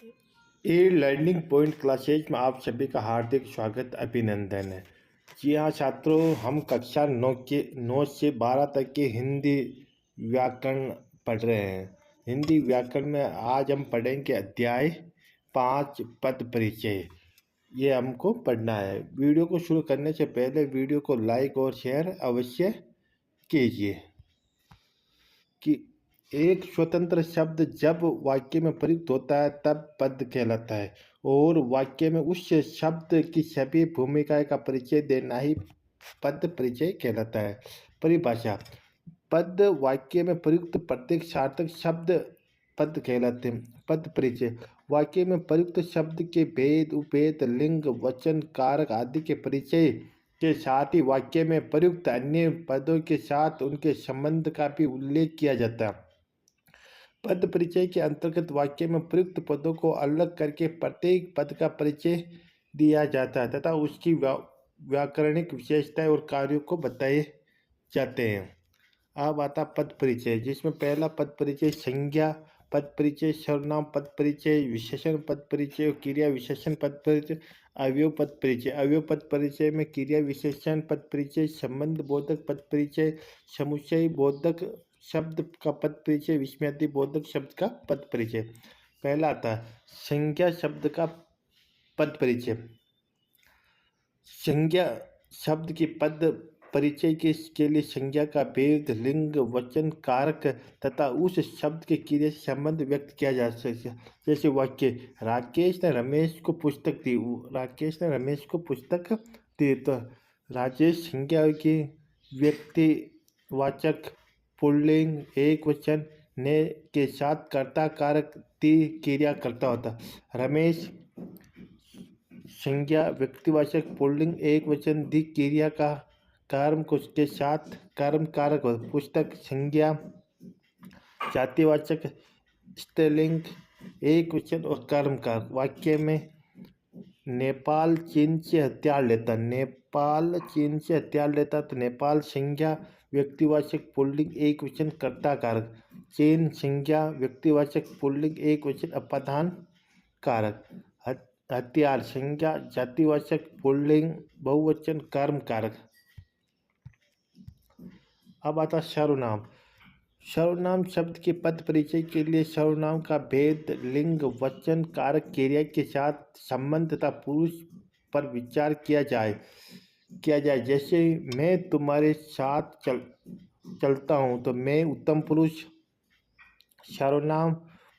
ए learning point classes में आप सभी का हार्दिक स्वागत अभिनंदन है। जी हाँ छात्रों, हम कक्षा 9 से 12 तक के हिंदी व्याकरण पढ़ रहे हैं। हिंदी व्याकरण में आज हम पढ़ेंगे अध्याय 5 पद परिचय। ये हमको पढ़ना है। वीडियो को शुरू करने से पहले वीडियो को लाइक और शेयर अवश्य कीजिए। कि एक स्वतंत्र शब्द जब वाक्य में प्रयुक्त होता है तब पद कहलाता है, और वाक्य में उस शब्द की सभी भूमिकाएं का परिचय देना ही पद परिचय कहलाता है। परिभाषा: पद वाक्य में प्रयुक्त प्रत्येक सार्थक शब्द पद कहलाते हैं। पद परिचय: वाक्य में प्रयुक्त शब्द के भेद, उपभेद, लिंग, वचन, कारक आदि के परिचय के साथ ही वाक्य में प्रयुक्त अन्य पदों के साथ उनके संबंध का भी उल्लेख किया जाता है। पद परिचय के अंतर्गत वाक्य में प्रयुक्त पदों को अलग करके प्रत्येक पद का परिचय दिया जाता है तथा उसकी व्याकरणिक विशेषताएं और कार्यों को बताए जाते हैं। अब आता पद परिचय, जिसमें पहला पद परिचय संज्ञा पद परिचय, सर्वनाम पद परिचय, विशेषण पद परिचय, क्रिया विशेषण पद परिचय, अवयव पद परिचय। अवयव पद परिचय में क्रिया विशेषण पद परिचय, संबंध बोधक पद परिचय, समुच्चय बोधक शब्द का पद परिचय, विस्मयादि बोधक शब्द का पद परिचय। पहला आता है संज्ञा शब्द का पद परिचय। संज्ञा शब्द की पद परिचय के लिए संज्ञा का भेद, लिंग, वचन, कारक तथा उस शब्द के क्रिया से संबंध व्यक्त किया जा सकता है। जैसे वाक्य: राकेश ने रमेश को पुस्तक दी। राकेश ने रमेश को पुस्तक दी। तो राजेश संज्ञा की व्यक्तिवाचक पुल्लिंग एक वचन ने के साथ कर्ता कारक दी क्रिया करता होता। रमेश संज्ञा व्यक्तिवाचक पुल्लिंग एक वचन दी क्रिया का कर्म के साथ कर्म कारक हो। पुस्तक संज्ञा जातिवाचक स्त्रीलिंग एक वचन और कर्म कारक। वाक्य में नेपाल चीन से हथियार लेता। नेपाल चीन से हथियार लेता तो नेपाल संज्ञा व्यक्तिवाचक पुल्लिंग एक वचन कर्ता कारक। चीन संज्ञा व्यक्तिवाचक पुल्लिंग एक वचन अपादान कारक। हथियार संज्ञा जातिवाचक पुल्लिंग बहुवचन कर्म कारक। अब आता सर्वनाम। सर्वनाम शब्द के पद परिचय के लिए सर्वनाम का भेद, लिंग, वचन, कारक, क्रिया के साथ संबंध तथा पुरुष पर विचार किया जाए। जैसे मैं तुम्हारे साथ चलता हूँ तो मैं उत्तम पुरुष। सर्वनाम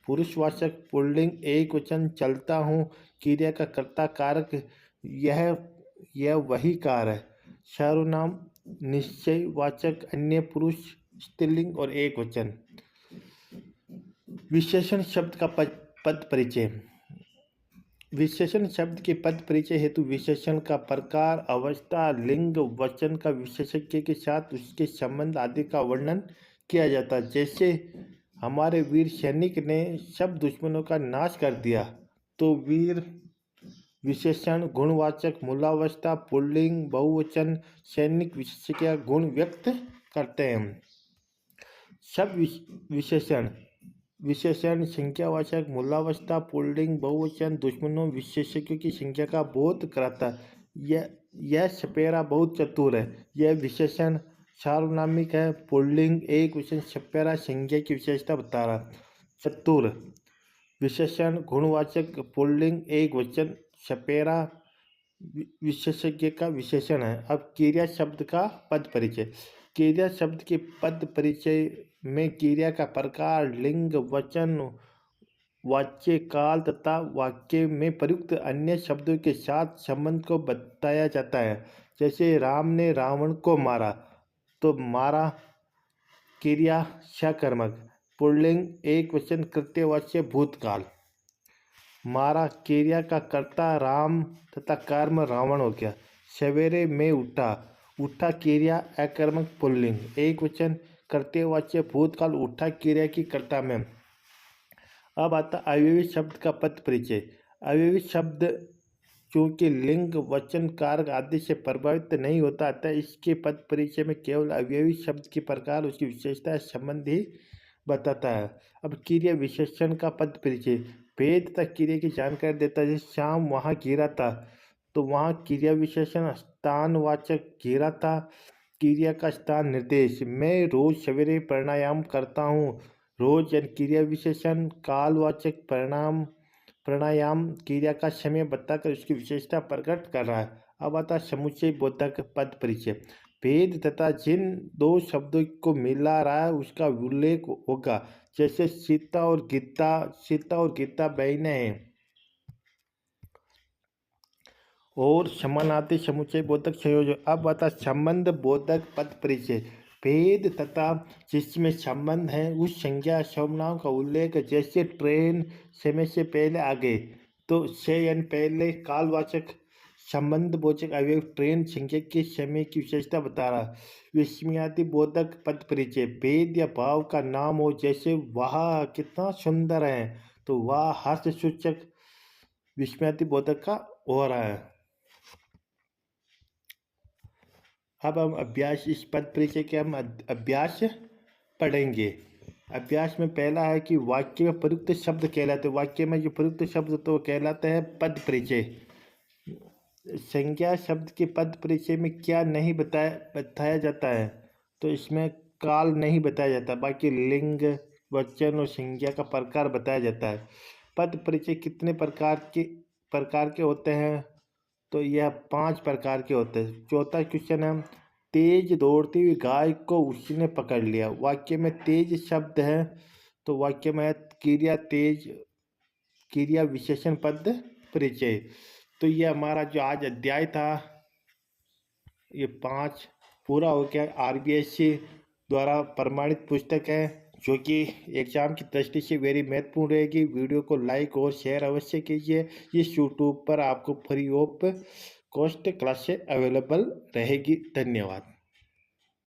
पुरुषवाचक पुल्लिंग एक वचन चलता हूँ क्रिया का कर्ता कारक यह वही कार है। सर्वनाम निश्चयवाचक अन्य पुरुष स्त्रीलिंग और एक वचन। विशेषण शब्द का पद परिचय। विशेषण शब्द के पद परिचय हेतु विशेषण का प्रकार, अवस्था, लिंग, वचन का विशेषज्ञ के साथ उसके संबंध आदि का वर्णन किया जाता है। जैसे हमारे वीर सैनिक ने सब दुश्मनों का नाश कर दिया तो वीर विशेषण गुणवाचक मूलावस्था पुल्लिंग बहुवचन सैनिक विशेषज्ञ गुण व्यक्त करते हैं। सब विशेषण संख्यावाचक मूलावस्था पुल्लिंग बहुवचन दुश्मनों विशेषज्ञों की संख्या का बोध कराता है। यह सपेरा बहुत चतुर है। यह विशेषण सार्वनामिक है। पुल्लिंग एक वचन सपेरा संज्ञा की विशेषता बता रहा। चतुर विशेषण गुणवाचक पुल्लिंग एक वचन सपेरा विशेषज्ञ का विशेषण है। अब क्रिया शब्द का पद परिचय। क्रिया शब्द के पद परिचय में क्रिया का प्रकार, लिंग, वचन, वाच्य काल तथा वाक्य में प्रयुक्त अन्य शब्दों के साथ संबंध को बताया जाता है। जैसे राम ने रावण को मारा तो मारा क्रिया सकर्मक पुल्लिंग एक वचन कृत्यवाच्य भूतकाल। मारा क्रिया का कर्ता राम तथा कर्म रावण हो गया। सवेरे में उठा। उठा क्रिया अकर्मक पुल्लिंग एक वचन कर्तव्यवाच्य भूतकाल उठा क्रिया की कर्ता में। अब आता अवयवी शब्द का पद परिचय। अवयवी शब्द चूँकि लिंग, वचन, कारक आदि से प्रभावित नहीं होता अतः इसके पद परिचय में केवल अवयवी शब्द के प्रकार, उसकी विशेषता संबंध ही बताता है। अब क्रिया विशेषण का पद परिचय। भेद तक क्रिया की जानकारी देता है। जैसे श्याम वहाँ गिरा था, तो वहाँ क्रिया विशेषण स्थानवाचक गिरा था, क्रिया का स्थान निर्देश। मैं रोज सवेरे प्राणायाम करता हूँ, रोज यानी क्रिया विशेषण कालवाचक प्राणायाम क्रिया का समय बताकर उसकी विशेषता प्रकट कर रहा है। अब आता है समुच्चय बोधक पद परिचय। भेद तथा जिन दो शब्दों को मिला रहा है उसका उल्लेख होगा। जैसे सीता और गीता बहनें हैं, और समानार्थी समुच्चय बोधक संयोजन। अब बता संबंध बोधक पद परिचय। भेद तथा जिसमें संबंध है उस संज्ञा सर्वनाम का उल्लेख। जैसे ट्रेन समय से पहले आ गए, तो से यानी पहले कालवाचक संबंध बोधक अवयव ट्रेन संज्ञा के समय की विशेषता बता रहा। विस्मयादि बोधक पद परिचय। भेद या भाव का नाम हो, जैसे वह कितना सुंदर है, तो वह हर्ष सूचक विस्मयादि बोधक का हो रहा है। अब हम अभ्यास, इस पद परिचय के हम अभ्यास पढ़ेंगे। अभ्यास में पहला है कि वाक्य में प्रयुक्त शब्द कहलाते हैं। वाक्य में जो प्रयुक्त शब्द तो कहलाते हैं पद परिचय। संज्ञा शब्द के पद परिचय में क्या नहीं बताया जाता है, तो इसमें काल नहीं बताया जाता, बाकी लिंग, वचन और संज्ञा का प्रकार बताया जाता है। पद परिचय कितने प्रकार के होते हैं, तो यह 5 प्रकार के होते हैं। चौथा क्वेश्चन है, तेज दौड़ती हुई गाय को उसने पकड़ लिया। वाक्य में तेज शब्द है, तो वाक्य में क्रिया तेज, क्रिया विशेषण पद परिचय। तो ये हमारा जो आज अध्याय था, ये 5 पूरा हो गया। RBSC द्वारा प्रमाणित पुस्तक है, जो कि एग्जाम की दृष्टि से वेरी महत्वपूर्ण रहेगी। वीडियो को लाइक और शेयर अवश्य कीजिए। इस यूट्यूब पर आपको free of cost classes available रहेगी। धन्यवाद।